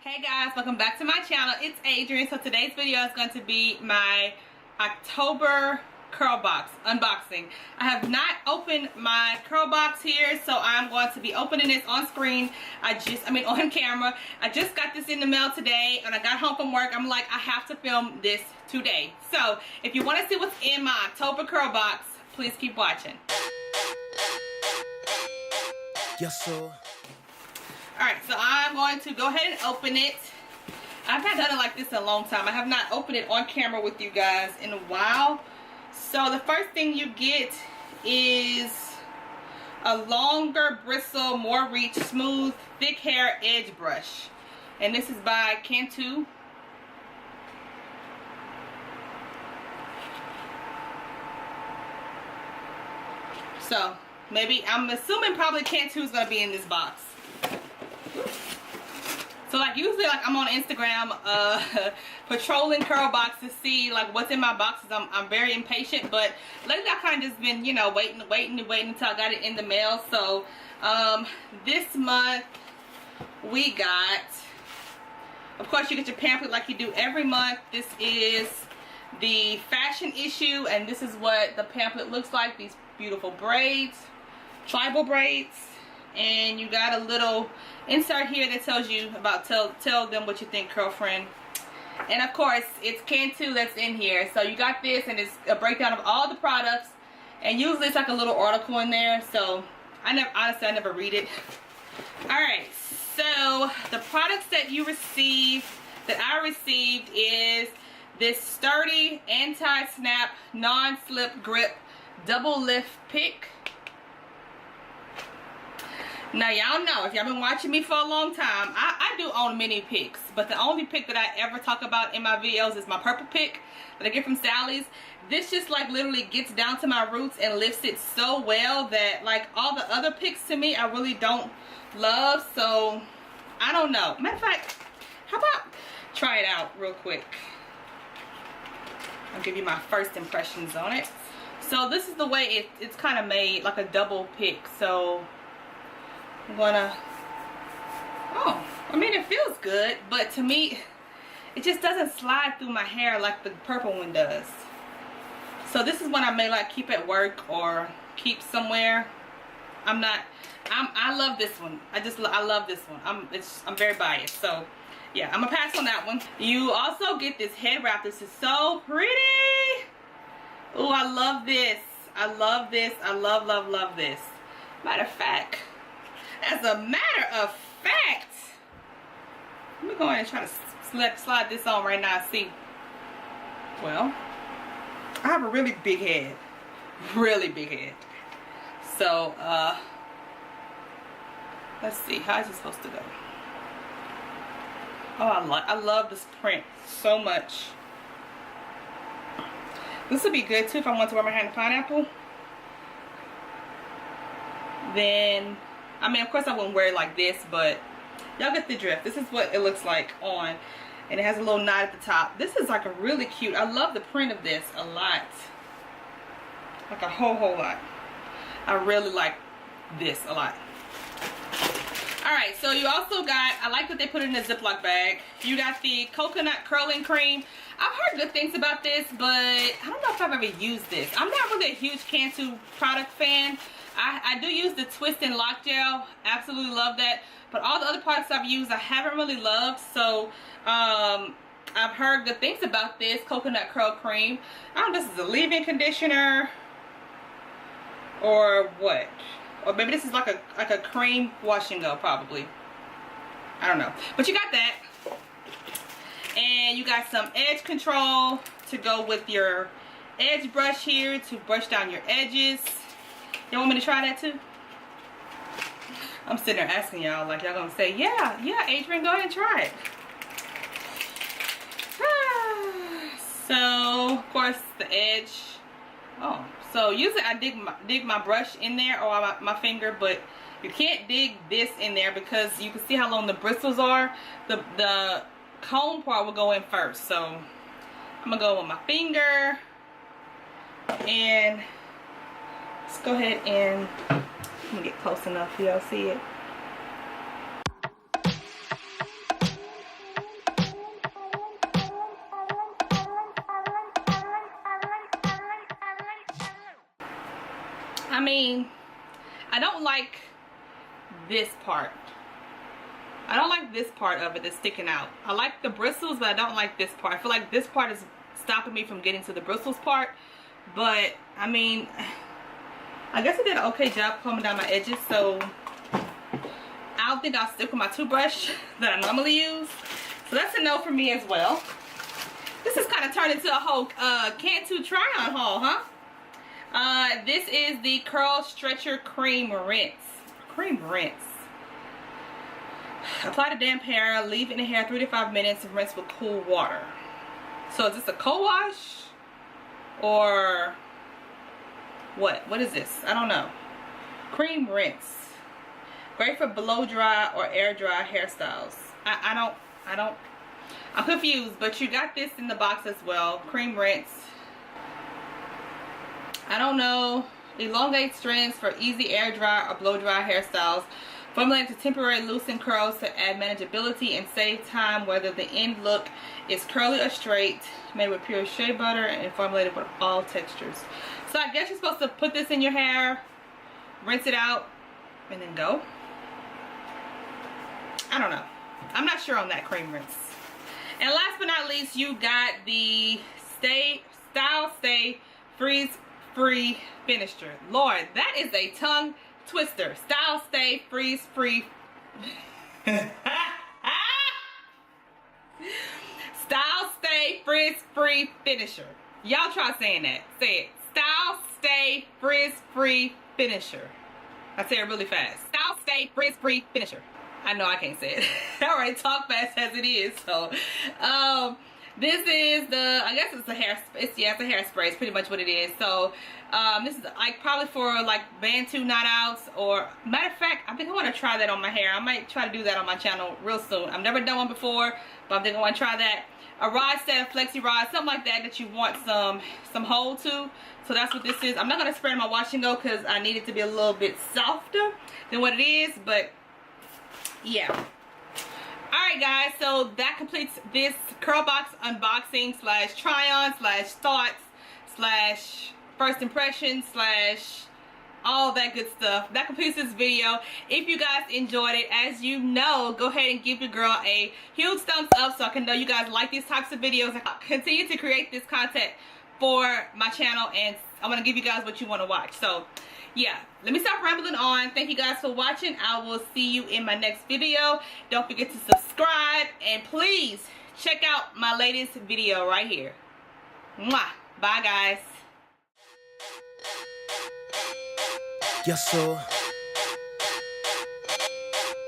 Hey guys, welcome back to my channel. It's Adrianne. So today's video is going to be my October CurlBox unboxing. I have not opened my CurlBox here, so I'm going to be opening this on screen. On camera. I just got this in the mail today and I got home from work. I'm like, I have to film this today. So if you want to see what's in my October CurlBox, please keep watching. Yes, sir. Alright, so I'm going to go ahead and open it. I've not done it like this in a long time. I have not opened it on camera with you guys in a while. So the first thing you get is a longer bristle, more reach, smooth, thick hair edge brush. And this is by Cantu. So maybe, I'm assuming probably Cantu is going to be in this box. So like usually like I'm on Instagram patrolling CurlBox to see like what's in my boxes. I'm very impatient, but lately I kind of just been, you know, waiting until I got it in the mail. So this month we got, of course you get your pamphlet like you do every month. This is the fashion issue and this is what the pamphlet looks like. These beautiful braids, tribal braids. And you got a little insert here that tells you about, tell them what you think, girlfriend. And of course it's Cantu that's in here. So you got this and it's a breakdown of all the products, and usually it's like a little article in there, so honestly I never read it. Alright, so the products that I received is this sturdy anti-snap non-slip grip double lift pick. Now y'all know, if y'all been watching me for a long time, I do own mini picks, but the only pick that I ever talk about in my videos is my purple pick that I get from Sally's. This just like literally gets down to my roots and lifts it so well that like all the other picks to me I really don't love. So I don't know. Matter of fact, how about try it out real quick. I'll give you my first impressions on it. So this is the way it's kind of made, like a double pick. So I'm gonna, I mean it feels good, but to me it just doesn't slide through my hair like the purple one does. So this is one I may like keep at work or keep somewhere. I love this one. I love this one. I'm very biased. So yeah, I'm gonna pass on that one. You also get this head wrap. This is so pretty. Oh, I love this. I love this. I love this. Matter of fact, as a matter of fact, let me go ahead and try to slide this on right now and see. Well, I have a really big head. Really big head. So, let's see. How is it supposed to go? Oh, I love this print so much. This would be good too if I want to wear my hair in a pineapple. Then, I mean, of course I wouldn't wear it like this, but y'all get the drift. This is what it looks like on, and it has a little knot at the top. This is like a really cute, I love the print of this a lot. Like a whole lot. I really like this a lot. Alright, so you also got, I like that they put it in a Ziploc bag. You got the coconut curling cream. I've heard good things about this, but I don't know if I've ever used this. I'm not really a huge Cantu product fan. I do use the twist and lock gel. Absolutely love that. But all the other products I've used I haven't really loved. So I've heard good things about this coconut curl cream. I don't know if this is a leave-in conditioner or what. Or maybe this is like a cream wash and go probably. I don't know. But you got that. And you got some edge control to go with your edge brush here to brush down your edges. Y'all want me to try that too? I'm sitting there asking y'all like y'all gonna say, yeah, Adrianne, go ahead and try it. So, of course, the edge. Oh, so usually I dig my brush in there or my finger, but you can't dig this in there because you can see how long the bristles are. The comb part will go in first. So, I'm gonna go with my finger and let's go ahead and I'm gonna get close enough for y'all see it. I mean, I don't like this part. I don't like this part of it that's sticking out. I like the bristles, but I don't like this part. I feel like this part is stopping me from getting to the bristles part. But, I mean, I guess I did an okay job combing down my edges, so I don't think I'll stick with my toothbrush that I normally use. So that's a no for me as well. This has kind of turned into a whole Cantu try-on haul, huh? This is the Curl Stretcher Cream Rinse. Cream Rinse. Apply to damp hair, leave in the hair 3 to 5 minutes, and rinse with cool water. So is this a co-wash? Or what? What is this? I don't know. Cream Rinse. Great for blow dry or air dry hairstyles. I'm confused, but you got this in the box as well. Cream Rinse. I don't know. Elongate strands for easy air dry or blow dry hairstyles. Formulated to temporarily loosen curls to add manageability and save time whether the end look is curly or straight. Made with pure shea butter and formulated with all textures. So I guess you're supposed to put this in your hair, rinse it out, and then go. I don't know. I'm not sure on that cream rinse. And last but not least, you got the Style Stay Freeze Free Finisher. Lord, that is a tongue twister. Style Stay Freeze Free. Style Stay Frizz Free Finisher. Y'all try saying that. Say it. Style Stay Frizz Free Finisher. I say it really fast. Style Stay Frizz Free Finisher. I know I can't say it. I already talk fast as it is. So, this is the, I guess it's a hair, it's a hairspray. It's pretty much what it is. So, this is like probably for like Bantu knot outs, or matter of fact, I think I want to try that on my hair. I might try to do that on my channel real soon. I've never done one before, but I think I want to try that. A rod set, a flexi rod, something like that you want some hold to. So that's what this is. I'm not going to spray my wash and go because I need it to be a little bit softer than what it is, but yeah. Alright guys, so that completes this CurlBox unboxing slash try on slash thoughts slash first impression slash all that good stuff. That completes this video. If you guys enjoyed it, as you know, go ahead and give your girl a huge thumbs up so I can know you guys like these types of videos. I continue to create this content for my channel, and I'm going to give you guys what you want to watch. So yeah, let me stop rambling on. Thank you guys for watching. I will see you in my next video. Don't forget to subscribe, and please check out my latest video right here. Mwah. Bye guys. Yo soy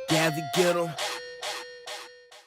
Gabby Ghetto.